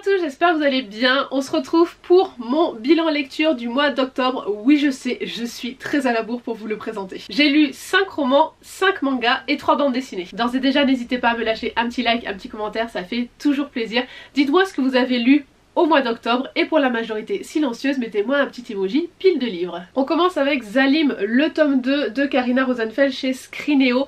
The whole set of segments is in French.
tous, j'espère que vous allez bien. On se retrouve pour mon bilan lecture du mois d'octobre. Oui, je sais, je suis très à la bourre pour vous le présenter. J'ai lu 5 romans, 5 mangas et 3 bandes dessinées. D'ores et déjà, n'hésitez pas à me lâcher un petit like, un petit commentaire, ça fait toujours plaisir. Dites-moi ce que vous avez lu au mois d'octobre, et pour la majorité silencieuse, mettez-moi un petit emoji pile de livres. On commence avec Zalim, le tome 2 de Karina Rosenfeld chez Scrinéo.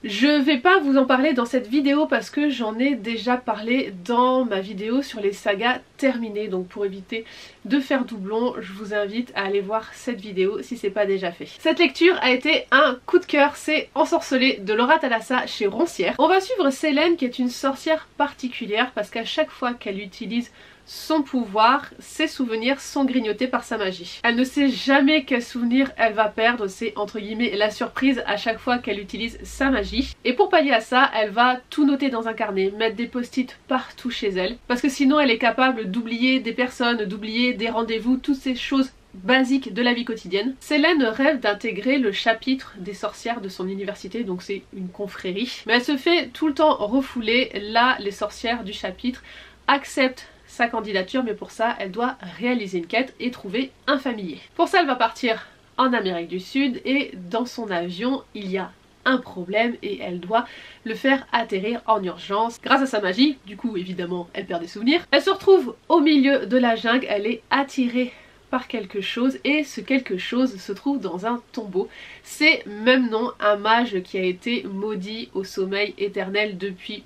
Je vais pas vous en parler dans cette vidéo parce que j'en ai déjà parlé dans ma vidéo sur les sagas terminées, donc pour éviter de faire doublon, je vous invite à aller voir cette vidéo si c'est pas déjà fait. Cette lecture a été un coup de cœur, c'est Ensorcelée de Laura Thalassa chez Roncière. On va suivre Célène qui est une sorcière particulière parce qu'à chaque fois qu'elle utilise son pouvoir, ses souvenirs sont grignotés par sa magie. Elle ne sait jamais quel souvenir elle va perdre, c'est entre guillemets la surprise à chaque fois qu'elle utilise sa magie. Et pour pallier à ça, elle va tout noter dans un carnet, mettre des post-it partout chez elle, parce que sinon elle est capable d'oublier des personnes, d'oublier des rendez-vous, toutes ces choses basique de la vie quotidienne. Célène rêve d'intégrer le chapitre des sorcières de son université, donc c'est une confrérie, mais elle se fait tout le temps refouler. Là, les sorcières du chapitre acceptent sa candidature, mais pour ça elle doit réaliser une quête et trouver un familier. Pour ça elle va partir en Amérique du Sud et dans son avion il y a un problème et elle doit le faire atterrir en urgence grâce à sa magie. Du coup évidemment elle perd des souvenirs. Elle se retrouve au milieu de la jungle, elle est attirée par quelque chose et ce quelque chose se trouve dans un tombeau. C'est même nom, un mage qui a été maudit au sommeil éternel depuis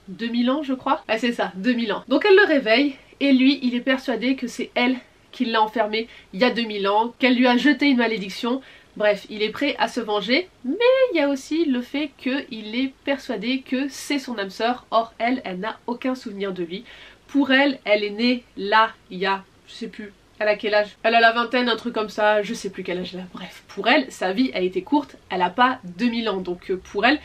2000 ans je crois. Ah c'est ça, 2000 ans. Donc elle le réveille et lui il est persuadé que c'est elle qui l'a enfermé il y a 2000 ans, qu'elle lui a jeté une malédiction. Bref, il est prêt à se venger, mais il y a aussi le fait qu'il est persuadé que c'est son âme sœur. Or elle n'a aucun souvenir de lui. Pour elle, elle est née là, il y a, je sais plus, elle a quel âge? Elle a la vingtaine, un truc comme ça, je sais plus quel âge elle a. Bref, pour elle, sa vie a été courte, elle a pas 2000 ans, donc pour elle,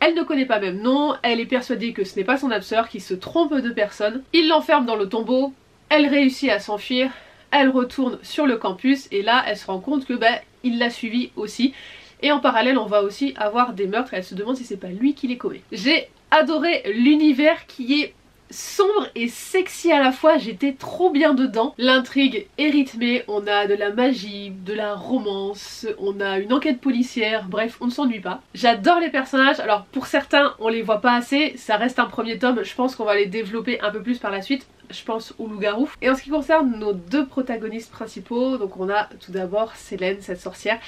elle ne connaît pas même nom, elle est persuadée que ce n'est pas son âme sœur, qui se trompe de personne. Il l'enferme dans le tombeau, elle réussit à s'enfuir, elle retourne sur le campus et là elle se rend compte que il l'a suivi aussi. Et en parallèle on va aussi avoir des meurtres et elle se demande si c'est pas lui qui les commet. J'ai adoré l'univers qui est sombre et sexy à la fois, j'étais trop bien dedans. L'intrigue est rythmée, on a de la magie, de la romance, on a une enquête policière, bref on ne s'ennuie pas. J'adore les personnages, alors pour certains on les voit pas assez, ça reste un premier tome, je pense qu'on va les développer un peu plus par la suite. Je pense au loup-garou. Et en ce qui concerne nos deux protagonistes principaux, donc on a tout d'abord Célène, cette sorcière,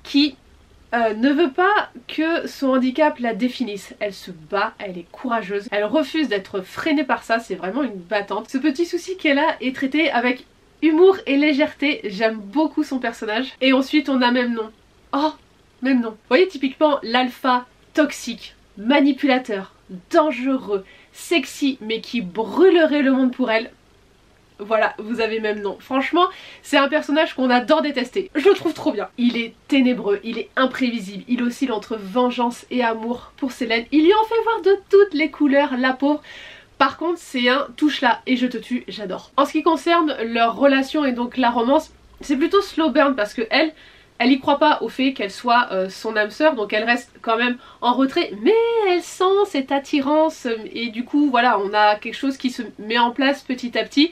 qui ne veut pas que son handicap la définisse. Elle se bat, elle est courageuse, elle refuse d'être freinée par ça, c'est vraiment une battante. Ce petit souci qu'elle a est traité avec humour et légèreté, j'aime beaucoup son personnage. Et ensuite on a même nom. Oh, même nom. Vous voyez typiquement l'alpha toxique, manipulateur, dangereux, sexy mais qui brûlerait le monde pour elle. Voilà, vous avez même nom. Franchement, c'est un personnage qu'on adore détester. Je le trouve trop bien. Il est ténébreux, il est imprévisible, il oscille entre vengeance et amour pour Célène. Il lui en fait voir de toutes les couleurs, la pauvre. Par contre, c'est un touche là et je te tue, j'adore. En ce qui concerne leur relation et donc la romance, c'est plutôt slow burn parce que elle y croit pas au fait qu'elle soit son âme sœur, donc elle reste quand même en retrait, mais elle sent cette attirance et du coup voilà, on a quelque chose qui se met en place petit à petit.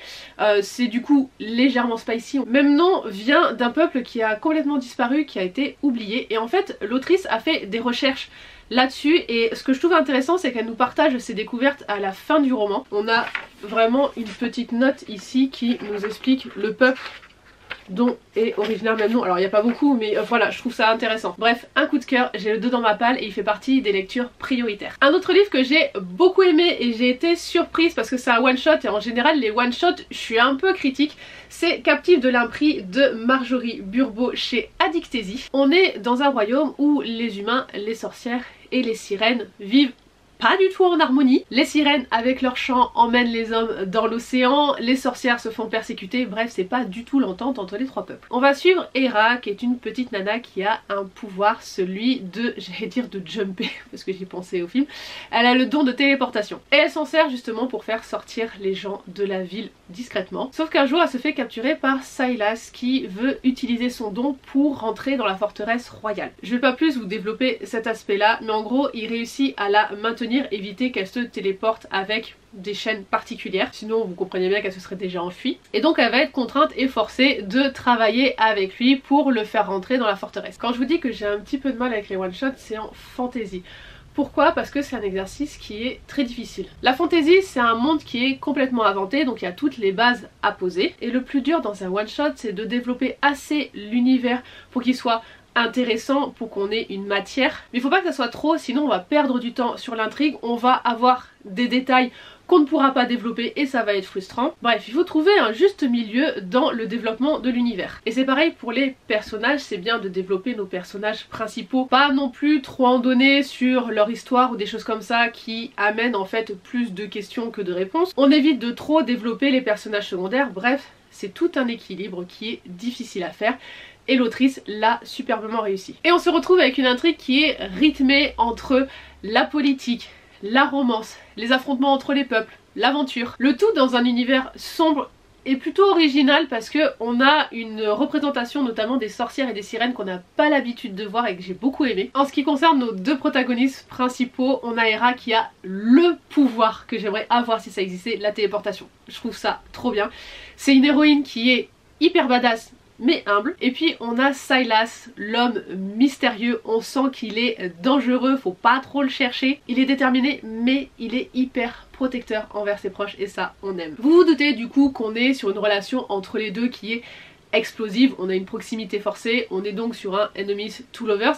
C'est du coup légèrement spicy. Même nom vient d'un peuple qui a complètement disparu, qui a été oublié, et en fait l'autrice a fait des recherches là-dessus et ce que je trouve intéressant c'est qu'elle nous partage ses découvertes à la fin du roman. On a vraiment une petite note ici qui nous explique le peuple dont est originaire même nom. Alors il n'y a pas beaucoup mais voilà, je trouve ça intéressant. Bref, un coup de cœur, j'ai le 2 dans ma palle et il fait partie des lectures prioritaires. Un autre livre que j'ai beaucoup aimé et j'ai été surprise parce que c'est un one shot et en général les one shot je suis un peu critique, c'est Captive de l'Impris de Marjorie Burbeau chez Addictésie. On est dans un royaume où les humains, les sorcières et les sirènes vivent pas du tout en harmonie. Les sirènes avec leur chant emmènent les hommes dans l'océan, les sorcières se font persécuter, bref c'est pas du tout l'entente entre les trois peuples. On va suivre Hera qui est une petite nana qui a un pouvoir, celui de, j'allais dire de jumper parce que j'y pensais au film, elle a le don de téléportation et elle s'en sert justement pour faire sortir les gens de la ville discrètement. Sauf qu'un jour elle se fait capturer par Silas qui veut utiliser son don pour rentrer dans la forteresse royale. Je vais pas plus vous développer cet aspect là mais en gros il réussit à la maintenir, éviter qu'elle se téléporte avec des chaînes particulières, sinon vous comprenez bien qu'elle se serait déjà enfuie. Et donc elle va être contrainte et forcée de travailler avec lui pour le faire rentrer dans la forteresse. Quand je vous dis que j'ai un petit peu de mal avec les one-shots, c'est en fantasy. Pourquoi? Parce que c'est un exercice qui est très difficile. La fantasy, c'est un monde qui est complètement inventé, donc il y a toutes les bases à poser. Et le plus dur dans un one-shot, c'est de développer assez l'univers pour qu'il soit intéressant, pour qu'on ait une matière. Mais il faut pas que ça soit trop, sinon on va perdre du temps sur l'intrigue, on va avoir des détails qu'on ne pourra pas développer et ça va être frustrant. Bref, il faut trouver un juste milieu dans le développement de l'univers. Et c'est pareil pour les personnages, c'est bien de développer nos personnages principaux, pas non plus trop en donner sur leur histoire ou des choses comme ça qui amènent en fait plus de questions que de réponses. On évite de trop développer les personnages secondaires, bref, c'est tout un équilibre qui est difficile à faire. Et l'autrice l'a superbement réussi. Et on se retrouve avec une intrigue qui est rythmée entre la politique, la romance, les affrontements entre les peuples, l'aventure. Le tout dans un univers sombre et plutôt original parce que on a une représentation notamment des sorcières et des sirènes qu'on n'a pas l'habitude de voir et que j'ai beaucoup aimé. En ce qui concerne nos deux protagonistes principaux, on a Hera qui a le pouvoir que j'aimerais avoir si ça existait, la téléportation. Je trouve ça trop bien. C'est une héroïne qui est hyper badass mais humble. Et puis on a Silas, l'homme mystérieux, on sent qu'il est dangereux, faut pas trop le chercher. Il est déterminé mais il est hyper protecteur envers ses proches et ça on aime. Vous vous doutez du coup qu'on est sur une relation entre les deux qui est explosive, on a une proximité forcée, on est donc sur un enemies to lovers,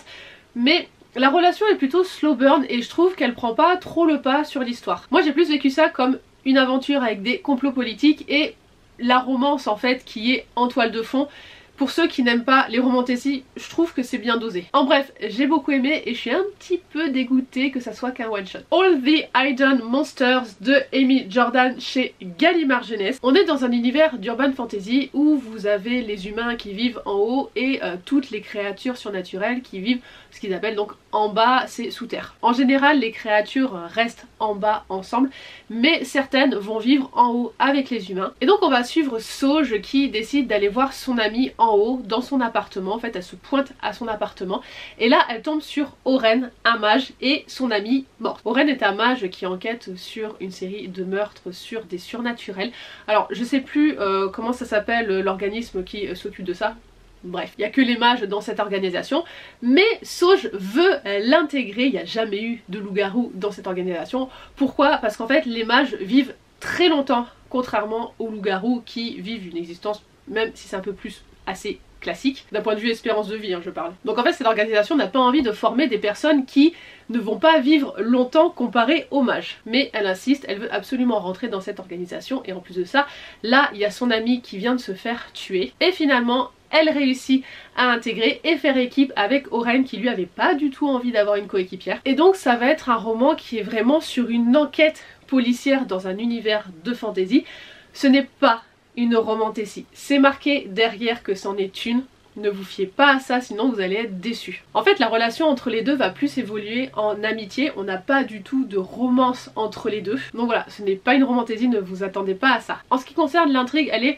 mais la relation est plutôt slow burn et je trouve qu'elle prend pas trop le pas sur l'histoire. Moi j'ai plus vécu ça comme une aventure avec des complots politiques et la romance en fait qui est en toile de fond. Pour ceux qui n'aiment pas les romantésies, je trouve que c'est bien dosé. En bref, j'ai beaucoup aimé et je suis un petit peu dégoûtée que ça soit qu'un one shot. All the Hidden Monsters de Amy Jordan chez Gallimard Jeunesse. On est dans un univers d'urban fantasy où vous avez les humains qui vivent en haut et toutes les créatures surnaturelles qui vivent ce qu'ils appellent donc en bas, c'est sous terre. En général, les créatures restent en bas ensemble, mais certaines vont vivre en haut avec les humains. Et donc on va suivre Sauge qui décide d'aller voir son amie en haut dans son appartement. En fait elle se pointe à son appartement et là elle tombe sur Oren, un mage, et son amie morte. Oren est un mage qui enquête sur une série de meurtres sur des surnaturels. Alors je sais plus comment ça s'appelle l'organisme qui s'occupe de ça. Bref, il n'y a que les mages dans cette organisation, mais Sauge veut l'intégrer, il n'y a jamais eu de loup-garou dans cette organisation. Pourquoi? Parce qu'en fait les mages vivent très longtemps, contrairement aux loups-garous qui vivent une existence, même si c'est un peu plus assez classique, d'un point de vue espérance de vie je parle. Donc en fait cette organisation n'a pas envie de former des personnes qui ne vont pas vivre longtemps comparé aux mages. Mais elle insiste, elle veut absolument rentrer dans cette organisation et en plus de ça, là il y a son ami qui vient de se faire tuer et finalement elle réussit à intégrer et faire équipe avec Oren qui lui avait pas du tout envie d'avoir une coéquipière. Et donc ça va être un roman qui est vraiment sur une enquête policière dans un univers de fantasy. Ce n'est pas une romantésie. C'est marqué derrière que c'en est une. Ne vous fiez pas à ça, sinon vous allez être déçus. En fait, la relation entre les deux va plus évoluer en amitié. On n'a pas du tout de romance entre les deux. Donc voilà, ce n'est pas une romantésie, ne vous attendez pas à ça. En ce qui concerne l'intrigue, elle est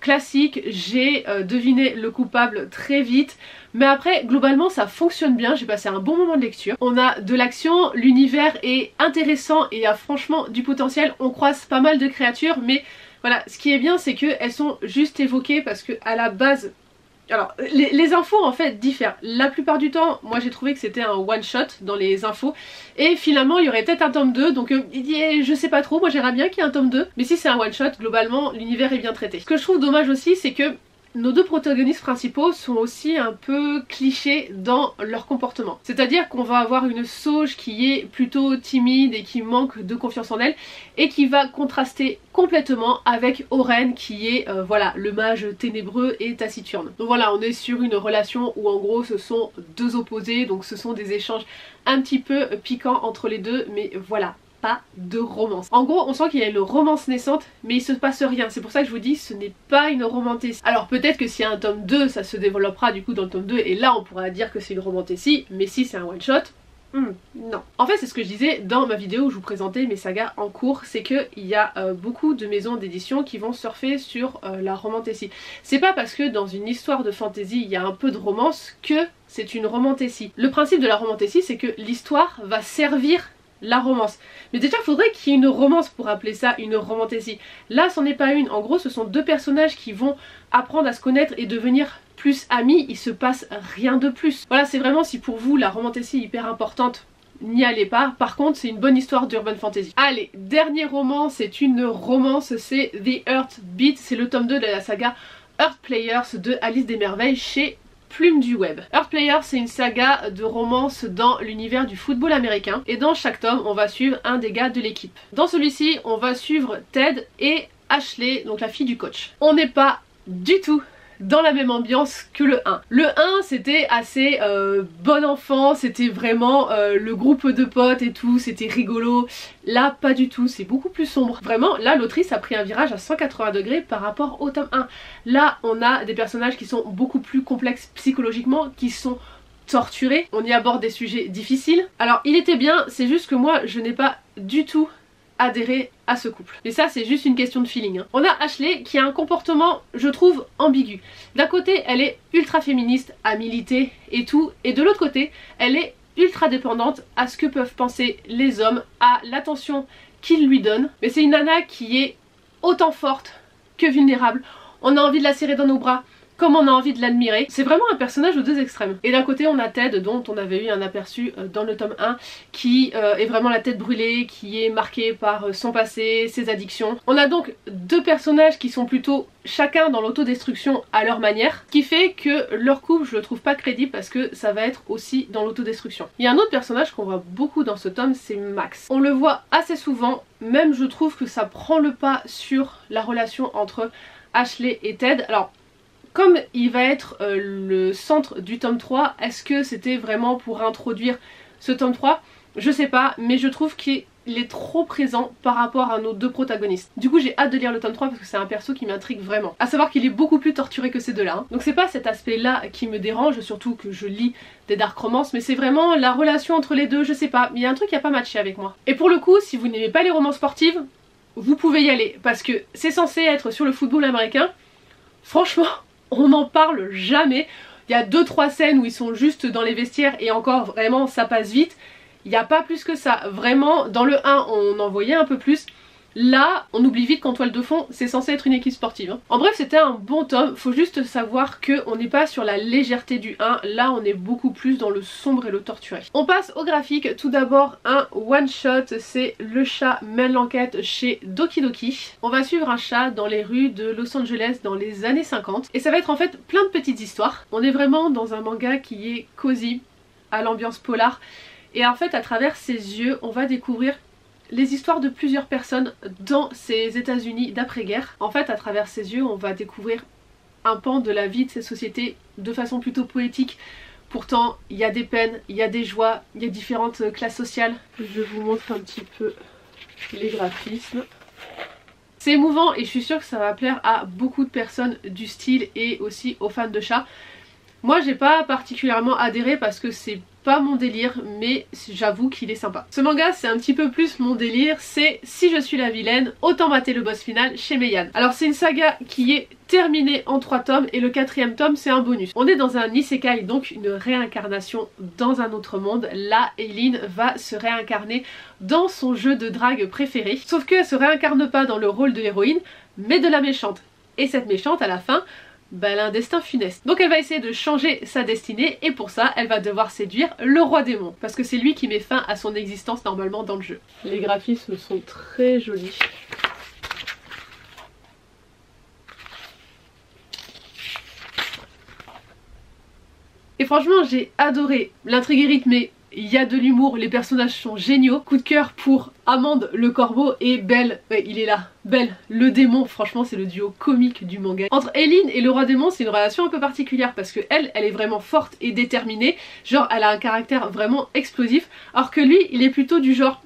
classique. J'ai deviné le coupable très vite. Mais après, globalement, ça fonctionne bien. J'ai passé un bon moment de lecture. On a de l'action, l'univers est intéressant et a franchement du potentiel. On croise pas mal de créatures, mais voilà, ce qui est bien c'est qu'elles sont juste évoquées parce que à la base, alors les infos en fait diffèrent. La plupart du temps, moi j'ai trouvé que c'était un one shot dans les infos et finalement il y aurait peut-être un tome 2, donc je sais pas trop, moi j'aimerais bien qu'il y ait un tome 2, mais si c'est un one shot, globalement l'univers est bien traité. Ce que je trouve dommage aussi c'est que nos deux protagonistes principaux sont aussi un peu clichés dans leur comportement. C'est-à-dire qu'on va avoir une Sauge qui est plutôt timide et qui manque de confiance en elle et qui va contraster complètement avec Oren qui est voilà, le mage ténébreux et taciturne. Donc voilà, on est sur une relation où en gros ce sont deux opposés, donc ce sont des échanges un petit peu piquants entre les deux, mais voilà, pas de romance. En gros on sent qu'il y a une romance naissante mais il se passe rien, c'est pour ça que je vous dis ce n'est pas une romantésie. Alors peut-être que s'il y a un tome 2 ça se développera du coup dans le tome 2 et là on pourra dire que c'est une romantésie, mais si c'est un one shot, non. En fait c'est ce que je disais dans ma vidéo où je vous présentais mes sagas en cours, c'est qu'il y a beaucoup de maisons d'édition qui vont surfer sur la romantésie. C'est pas parce que dans une histoire de fantasy il y a un peu de romance que c'est une romantésie. Le principe de la romantésie c'est que l'histoire va servir la romance. Mais déjà il faudrait qu'il y ait une romance pour appeler ça une romantasy. Là c'en est pas une, en gros ce sont deux personnages qui vont apprendre à se connaître et devenir plus amis, il se passe rien de plus. Voilà, c'est vraiment, si pour vous la romantasy est hyper importante, n'y allez pas. Par contre c'est une bonne histoire d'urban fantasy. Allez, dernier roman, c'est une romance, c'est The Heart Beat, c'est le tome 2 de la saga Heart Players de Alice des Merveilles chez Plume du Web. Heart Players, c'est une saga de romance dans l'univers du football américain et dans chaque tome on va suivre un des gars de l'équipe. Dans celui-ci on va suivre Ted et Ashley, donc la fille du coach. On n'est pas du tout dans la même ambiance que le 1. Le 1 c'était assez bon enfant, c'était vraiment le groupe de potes et tout, c'était rigolo. Là pas du tout, c'est beaucoup plus sombre. Vraiment là l'autrice a pris un virage à 180 degrés par rapport au tome 1. Là on a des personnages qui sont beaucoup plus complexes psychologiquement, qui sont torturés, on y aborde des sujets difficiles. Alors il était bien, c'est juste que moi je n'ai pas du tout adhérer à ce couple. Mais ça c'est juste une question de feeling. On a Ashley qui a un comportement, je trouve, ambigu. D'un côté elle est ultra féministe à militer et tout, et de l'autre côté elle est ultra dépendante à ce que peuvent penser les hommes, à l'attention qu'ils lui donnent. Mais c'est une nana qui est autant forte que vulnérable. On a envie de la serrer dans nos bras comme on a envie de l'admirer. C'est vraiment un personnage aux deux extrêmes. Et d'un côté on a Ted, dont on avait eu un aperçu dans le tome 1, qui est vraiment la tête brûlée, qui est marqué par son passé, ses addictions. On a donc deux personnages qui sont plutôt chacun dans l'autodestruction à leur manière, ce qui fait que leur couple je le trouve pas crédible parce que ça va être aussi dans l'autodestruction. Il y a un autre personnage qu'on voit beaucoup dans ce tome, c'est Max. On le voit assez souvent, même je trouve que ça prend le pas sur la relation entre Ashley et Ted. Alors comme il va être le centre du tome 3, est-ce que c'était vraiment pour introduire ce tome 3? Je sais pas, mais je trouve qu'il est trop présent par rapport à nos deux protagonistes. Du coup j'ai hâte de lire le tome 3 parce que c'est un perso qui m'intrigue vraiment. A savoir qu'il est beaucoup plus torturé que ces deux-là. Hein. Donc c'est pas cet aspect-là qui me dérange, surtout que je lis des dark romances, mais c'est vraiment la relation entre les deux, je sais pas. Il y a un truc qui a pas matché avec moi. Et pour le coup, si vous n'aimez pas les romances sportives, vous pouvez y aller. Parce que c'est censé être sur le football américain. Franchement, on n'en parle jamais. Il y a 2-3 scènes où ils sont juste dans les vestiaires et encore vraiment ça passe vite. Il n'y a pas plus que ça. Vraiment, dans le 1 on en voyait un peu plus. Là, on oublie vite qu'en toile de fond, c'est censé être une équipe sportive. Hein. En bref, c'était un bon tome. Faut juste savoir qu'on n'est pas sur la légèreté du 1. Là, on est beaucoup plus dans le sombre et le torturé. On passe au graphique. Tout d'abord, un one-shot. C'est Le Chat mène l'enquête chez Doki Doki. On va suivre un chat dans les rues de Los Angeles dans les années 50. Et ça va être en fait plein de petites histoires. On est vraiment dans un manga qui est cosy, à l'ambiance polar. Et en fait, à travers ses yeux, on va découvrir les histoires de plusieurs personnes dans ces États-Unis d'après-guerre. En fait, à travers ses yeux, on va découvrir un pan de la vie de ces sociétés de façon plutôt poétique. Pourtant, il y a des peines, il y a des joies, il y a différentes classes sociales. Je vous montre un petit peu les graphismes. C'est émouvant et je suis sûre que ça va plaire à beaucoup de personnes du style et aussi aux fans de chats. Moi, j'ai pas particulièrement adhéré parce que c'est pas mon délire, mais j'avoue qu'il est sympa. Ce manga c'est un petit peu plus mon délire, c'est Si je suis la vilaine, autant mater le boss final chez Meian. Alors c'est une saga qui est terminée en 3 tomes et le 4e tome c'est un bonus. On est dans un isekai, donc une réincarnation dans un autre monde. Là, Eileen va se réincarner dans son jeu de drague préféré, sauf qu'elle se réincarne pas dans le rôle de l'héroïne, mais de la méchante. Et cette méchante à la fin, bah, elle a un destin funeste. Donc elle va essayer de changer sa destinée et pour ça elle va devoir séduire le roi démon parce que c'est lui qui met fin à son existence normalement dans le jeu. Les graphismes sont très jolis. Et franchement j'ai adoré. L'intrigue est rythmée, il y a de l'humour, les personnages sont géniaux. Coup de cœur pour Amande le corbeau et Belle, ouais il est là, Belle le démon. Franchement c'est le duo comique du manga. Entre Eileen et le roi démon c'est une relation un peu particulière parce que elle est vraiment forte et déterminée, genre elle a un caractère vraiment explosif, alors que lui il est plutôt du genre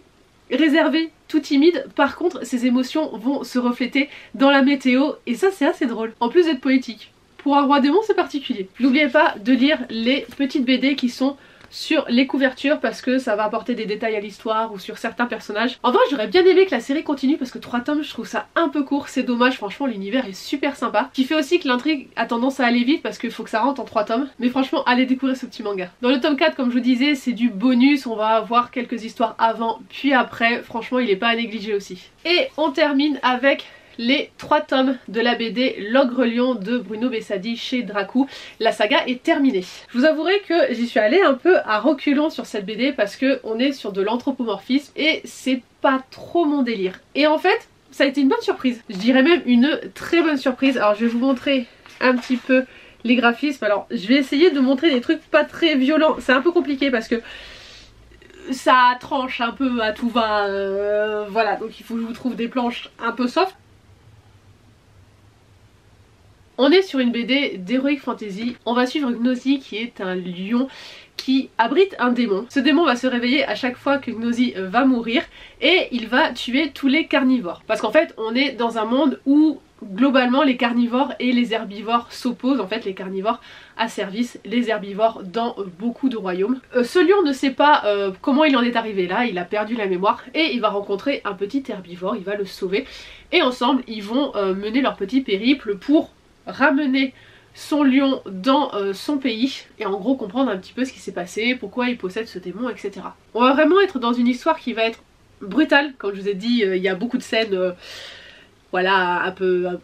réservé, tout timide. Par contre ses émotions vont se refléter dans la météo et ça c'est assez drôle, en plus d'être poétique. Pour un roi démon c'est particulier. N'oubliez pas de lire les petites BD qui sont sur les couvertures parce que ça va apporter des détails à l'histoire ou sur certains personnages. En vrai j'aurais bien aimé que la série continue parce que 3 tomes je trouve ça un peu court, c'est dommage, franchement l'univers est super sympa. Ce qui fait aussi que l'intrigue a tendance à aller vite parce qu'il faut que ça rentre en 3 tomes. Mais franchement allez découvrir ce petit manga. Dans le tome 4 comme je vous disais c'est du bonus, on va avoir quelques histoires avant puis après, franchement il est pas à négliger aussi. Et on termine avec les 3 tomes de la BD L'Ogre Lion de Bruno Bessadi chez Dracou. La saga est terminée. Je vous avouerai que j'y suis allée un peu à reculons sur cette BD parce que on est sur de l'anthropomorphisme et c'est pas trop mon délire. Et en fait, ça a été une bonne surprise. Je dirais même une très bonne surprise. Alors je vais vous montrer un petit peu les graphismes. Alors je vais essayer de montrer des trucs pas très violents. C'est un peu compliqué parce que ça tranche un peu à tout va. Voilà, donc il faut que je vous trouve des planches un peu soft. On est sur une BD d'Heroic Fantasy. On va suivre Gnosi qui est un lion qui abrite un démon. Ce démon va se réveiller à chaque fois que Gnosi va mourir et il va tuer tous les carnivores. Parce qu'en fait on est dans un monde où globalement les carnivores et les herbivores s'opposent. En fait les carnivores asservissent les herbivores dans beaucoup de royaumes. Ce lion ne sait pas comment il en est arrivé là, il a perdu la mémoire et il va rencontrer un petit herbivore, il va le sauver et ensemble ils vont mener leur petit périple pour ramener son lion dans son pays et en gros comprendre un petit peu ce qui s'est passé, pourquoi il possède ce démon, etc. On va vraiment être dans une histoire qui va être brutale, comme je vous ai dit, il y a beaucoup de scènes voilà, un peu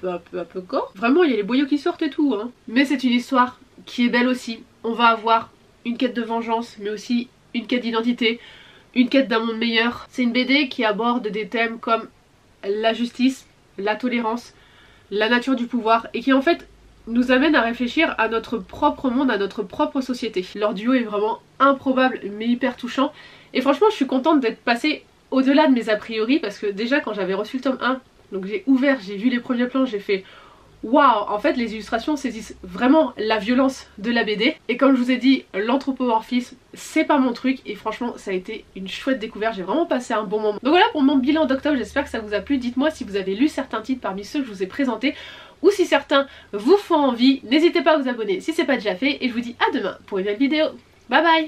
gore. Vraiment il y a les boyaux qui sortent et tout hein. Mais c'est une histoire qui est belle aussi. On va avoir une quête de vengeance mais aussi une quête d'identité, une quête d'un monde meilleur. C'est une BD qui aborde des thèmes comme la justice, la tolérance, la nature du pouvoir et qui en fait nous amène à réfléchir à notre propre monde, à notre propre société. Leur duo est vraiment improbable mais hyper touchant et franchement je suis contente d'être passée au-delà de mes a priori parce que déjà quand j'avais reçu le tome 1, donc j'ai ouvert, j'ai vu les premiers plans, j'ai fait waouh, en fait les illustrations saisissent vraiment la violence de la BD et comme je vous ai dit l'anthropomorphisme c'est pas mon truc et franchement ça a été une chouette découverte, j'ai vraiment passé un bon moment. Donc voilà pour mon bilan d'octobre, j'espère que ça vous a plu, dites-moi si vous avez lu certains titres parmi ceux que je vous ai présentés ou si certains vous font envie, n'hésitez pas à vous abonner si c'est pas déjà fait et je vous dis à demain pour une nouvelle vidéo, bye bye.